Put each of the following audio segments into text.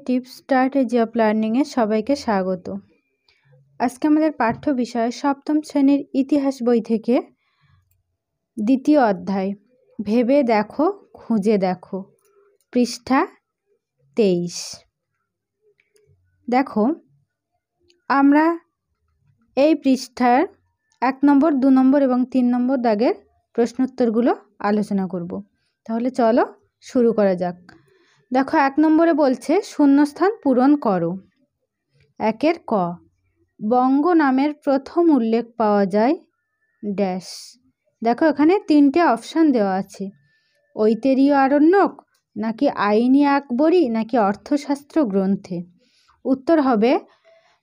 Tips strategy of লার্নিংয়ে সবাইকে স্বাগত। আজকে আমাদের পাঠ্য বিষয় সপ্তম শ্রেণীর ইতিহাস বই থেকে দ্বিতীয় অধ্যায় ভেবে দেখো খুঁজে দেখো, পৃষ্ঠা 23। দেখো, আমরা এই পৃষ্ঠার 1 নম্বর, 2 নম্বর এবং 3 নম্বর দাগের প্রশ্নোত্তরগুলো আলোচনা করব। তাহলে চলো শুরু করা যাক। দেখো, 1 নম্বরে বলছে শূন্যস্থান পূরণ করো। 1-এর ক, বঙ্গ নামের প্রথম উল্লেখ পাওয়া যায় ড্যাশ। দেখো, এখানে 3টে অপশান দেওয়া আছে, ঐতেরীয় আরণ্যক, নাকি আইনি আকবরী, নাকি অর্থশাস্ত্র গ্রন্থে। উত্তর হবে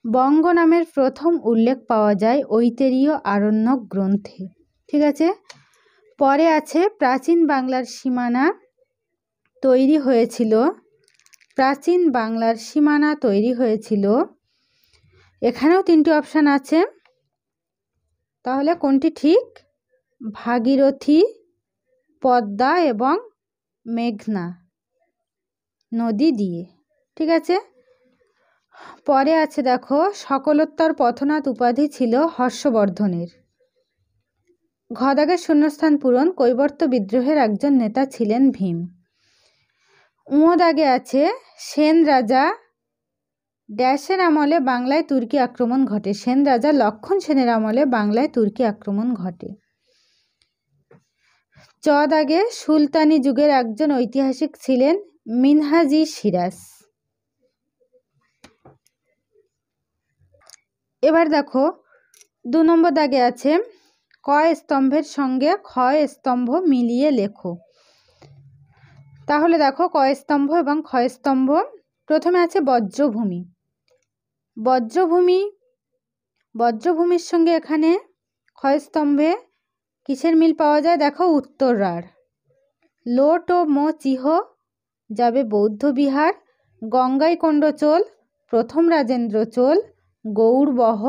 বঙ্গ নামের প্রথম উল্লেখ পাওয়া যায় ঐতেরীয় আরণ্যক গ্রন্থে। ঠিক আছে। পরে আছে প্রাচীন বাংলার সীমানা তৈরি হয়েছিল, প্রাচীন বাংলার সীমানা তৈরি হয়েছিল। এখানেও 3টি অপশান আছে, তাহলে কোনটি ঠিক? ভাগীরথী, পদ্মা এবং মেঘনা নদী দিয়ে। ঠিক আছে। পরে আছে দেখো, সকলোত্তর পথনাথ উপাধি ছিল হর্ষবর্ধনের। ঘ দাগের শূন্যস্থান পূরণ, কৈবর্ত বিদ্রোহের একজন নেতা ছিলেন ভীম। ঙ দাগে আছে সেন রাজা ড্যাশের আমলে বাংলায় তুর্কি আক্রমণ ঘটে। সেন রাজা লক্ষণ সেনের আমলে বাংলায় তুর্কি আক্রমণ ঘটে। চ দাগে সুলতানি যুগের একজন ঐতিহাসিক ছিলেন মিনহাজ-ই সিরাজ। এবার দেখো, 2 নম্বর দাগে আছে ক স্তম্ভের সঙ্গে খ স্তম্ভ মিলিয়ে লেখো। তাহলে দেখো, ক স্তম্ভ এবং খ স্তম্ভ। প্রথমে আছে বজ্রভূমি। বজ্রভূমির সঙ্গে এখানে খ স্তম্ভে কিসের মিল পাওয়া যায়? দেখো, উত্তরার। লোট ও মো চিহ যাবে বৌদ্ধ বিহার, গঙ্গাইকোণ্ড চোল, প্রথম রাজেন্দ্র চোল, গৌড়বহ,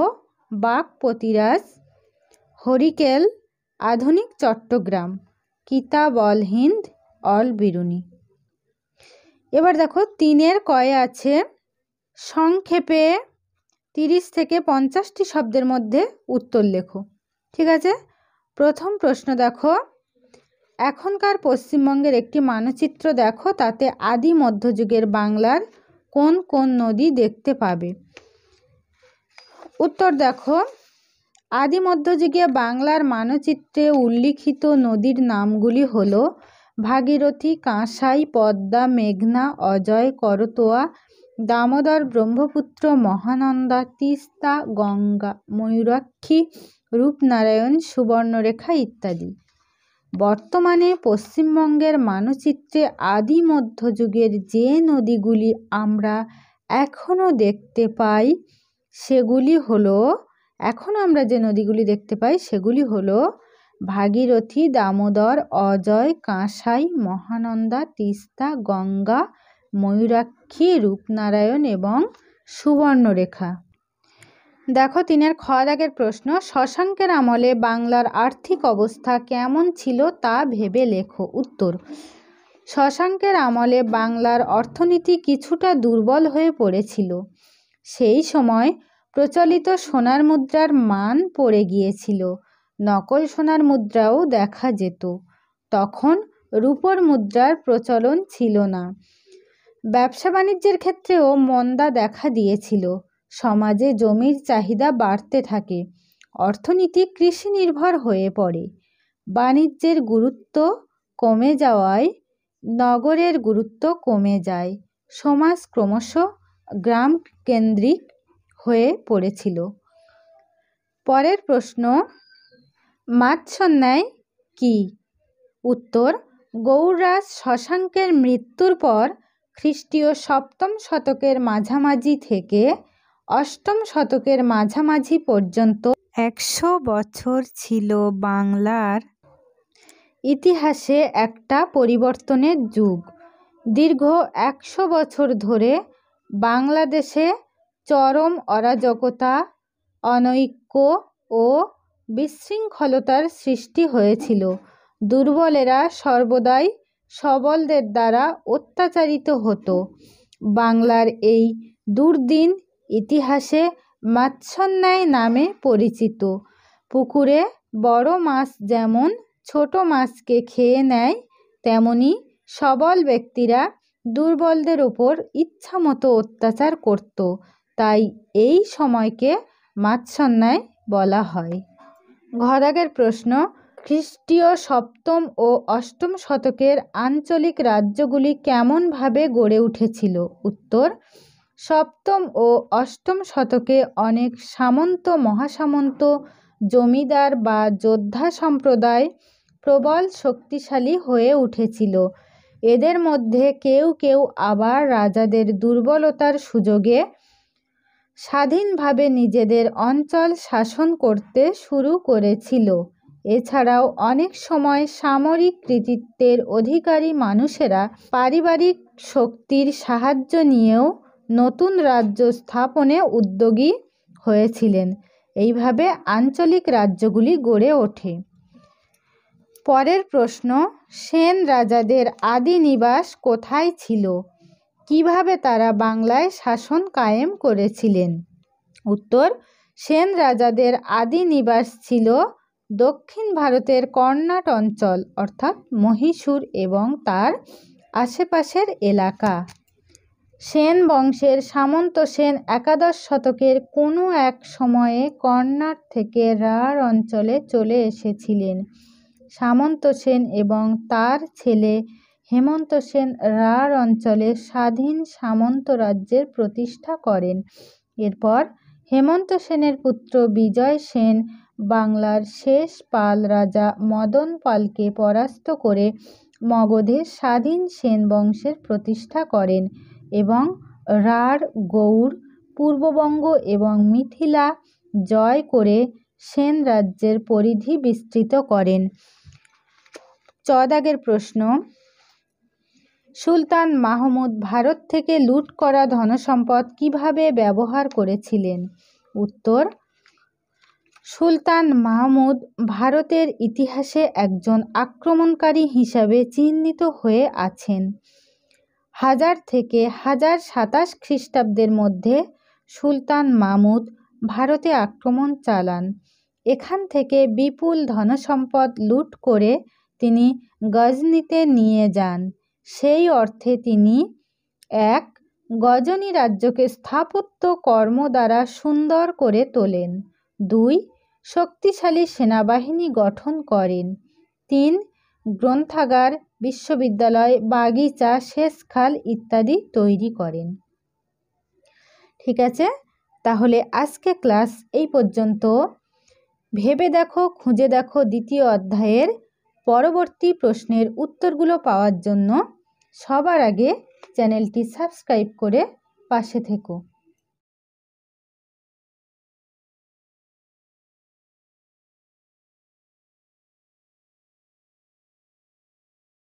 বাকপতিরাজ, হরিকেল, আধুনিক চট্টগ্রাম, কিতাব অল হিন্দ, অল বিরুনি। এবার দেখো, 3-এর কয়ে আছে সংক্ষেপে 30 থেকে 50টি শব্দের মধ্যে উত্তর লেখো। ঠিক আছে। প্রথম প্রশ্ন দেখো, এখনকার পশ্চিমবঙ্গের একটি মানচিত্র দেখো, তাতে আদি মধ্যযুগের বাংলার কোন কোন নদী দেখতে পাবে? উত্তর দেখো, আদি মধ্যযুগীয় বাংলার মানচিত্রে উল্লিখিত নদীর নামগুলি হলো ভাগীরথী, কাঁসাই, পদ্মা, মেঘনা, অজয়, করতোয়া, দামোদর, ব্রহ্মপুত্র, মহানন্দা, তিস্তা, গঙ্গা, ময়ূরাক্ষী, রূপনারায়ণ, সুবর্ণরেখা ইত্যাদি। বর্তমানে পশ্চিমবঙ্গের মানচিত্রে আদি মধ্যযুগের যে নদীগুলি আমরা এখনও দেখতে পাই সেগুলি হলো ভাগীরথী, দামোদর, অজয়, কাঁসাই, মহানন্দা, তিস্তা, গঙ্গা, ময়ূরাক্ষী, রূপনারায়ণ এবং সুবর্ণরেখা। দেখো, 3-এর খ দাগের প্রশ্ন, শশাঙ্কের আমলে বাংলার আর্থিক অবস্থা কেমন ছিল তা ভেবে লেখো। উত্তর, শশাঙ্কের আমলে বাংলার অর্থনীতি কিছুটা দুর্বল হয়ে পড়েছিল। সেই সময় প্রচলিত সোনার মুদ্রার মান পড়ে গিয়েছিল, নকল সোনার মুদ্রাও দেখা যেত। তখন রূপোর মুদ্রার প্রচলন ছিল না। ব্যবসা বাণিজ্যের ক্ষেত্রেও মন্দা দেখা দিয়েছিল। সমাজে জমির চাহিদা বাড়তে থাকে, অর্থনীতি কৃষি নির্ভর হয়ে পড়ে। বাণিজ্যের গুরুত্ব কমে যাওয়ায় নগরের গুরুত্ব কমে যায়, সমাজ ক্রমশ গ্রাম কেন্দ্রিক হয়ে পড়েছিল। পরের প্রশ্ন, মাৎস্যন্যায় কি? উত্তর, গৌড়রাজ শশাঙ্কের মৃত্যুর পর খ্রিস্টীয় 7ম শতকের মাঝামাঝি থেকে 8ম শতকের মাঝামাঝি পর্যন্ত 100 বছর ছিল বাংলার ইতিহাসে একটা পরিবর্তনের যুগ। দীর্ঘ 100 বছর ধরে বাংলাদেশে চরম অরাজকতা, অনৈক্য ও বিশৃঙ্খলতার সৃষ্টি হয়েছিল। দুর্বলেরা সর্বদাই সবলদের দ্বারা অত্যাচারিত হতো। বাংলার এই দুর্দিন ইতিহাসে মাৎস্যন্যায় নামে পরিচিত। পুকুরে বড় মাছ যেমন ছোট মাছকে খেয়ে নেয়, তেমনি সবল ব্যক্তিরা দুর্বলদের ওপর ইচ্ছামতো অত্যাচার করত, তাই এই সময়কে মাৎস্যন্যায় বলা হয়। ঘদাগের প্রশ্ন, খ্রিস্টীয় সপ্তম ও অষ্টম শতকের আঞ্চলিক রাজ্যগুলি কেমনভাবে গড়ে উঠেছিল? উত্তর, সপ্তম ও অষ্টম শতকে অনেক সামন্ত, মহাসামন্ত, জমিদার বা যোদ্ধা সম্প্রদায় প্রবল শক্তিশালী হয়ে উঠেছিল। এদের মধ্যে কেউ কেউ আবার রাজাদের দুর্বলতার সুযোগে স্বাধীনভাবে নিজেদের অঞ্চল শাসন করতে শুরু করেছিল। এছাড়াও অনেক সময় সামরিক কৃতিত্বের অধিকারী মানুষেরা পারিবারিক শক্তির সাহায্য নিয়েও নতুন রাজ্য স্থাপনে উদ্যোগী হয়েছিলেন। এইভাবে আঞ্চলিক রাজ্যগুলি গড়ে ওঠে। পরের প্রশ্ন, সেন রাজাদের আদি নিবাস কোথায় ছিল? কিভাবে তারা বাংলায় শাসন কায়েম করেছিলেন? উত্তর, সেন রাজাদের আদি নিবাস ছিল দক্ষিণ ভারতের কর্ণাট অঞ্চল অর্থাৎ মহীশূর এবং তার আশেপাশের এলাকা। সেন বংশের সামন্ত সেন একাদশ শতকের কোনো এক সময়ে কর্ণাট থেকে রাঢ় অঞ্চলে চলে এসেছিলেন। সামন্ত সেন এবং তার ছেলে হেমন্ত সেন রাঢ় অঞ্চলে স্বাধীন সামন্ত রাজ্যের প্রতিষ্ঠা করেন। এরপর হেমন্ত সেনের পুত্র বিজয় সেন বাংলার শেষ পাল রাজা মদন পালকে পরাস্ত করে মগধে স্বাধীন সেন বংশের প্রতিষ্ঠা করেন এবং রাঢ়, গৌড়, পূর্ববঙ্গ এবং মিথিলা জয় করে সেন রাজ্যের পরিধি বিস্তৃত করেন। চদাগের প্রশ্ন, সুলতান মাহমুদ ভারত থেকে লুট করা ধনসম্পদ কিভাবে ব্যবহার করেছিলেন? উত্তর, সুলতান মাহমুদ ভারতের ইতিহাসে একজন আক্রমণকারী হিসাবে চিহ্নিত হয়ে আছেন। 1000 থেকে 1027 খ্রিস্টাব্দের মধ্যে সুলতান মাহমুদ ভারতে আক্রমণ চালান। এখান থেকে বিপুল ধনসম্পদ লুট করে তিনি গজনিতে নিয়ে যান। সেই অর্থে তিনি 1. গজনি রাজ্যকে স্থাপত্য কর্ম দ্বারা সুন্দর করে তোলেন। 2. শক্তিশালী সেনাবাহিনী গঠন করেন। 3. গ্রন্থাগার, বিশ্ববিদ্যালয়, বাগিচা, সেচ খাল ইত্যাদি তৈরি করেন। ঠিক আছে, তাহলে আজকে ক্লাস এই পর্যন্ত। ভেবে দেখো, খুঁজে দেখো দ্বিতীয় অধ্যায়ের পরবর্তী প্রশ্নের উত্তরগুলো পাওয়ার জন্য সবার আগে চ্যানেলটি সাবস্ক্রাইব করে পাশে থেকো।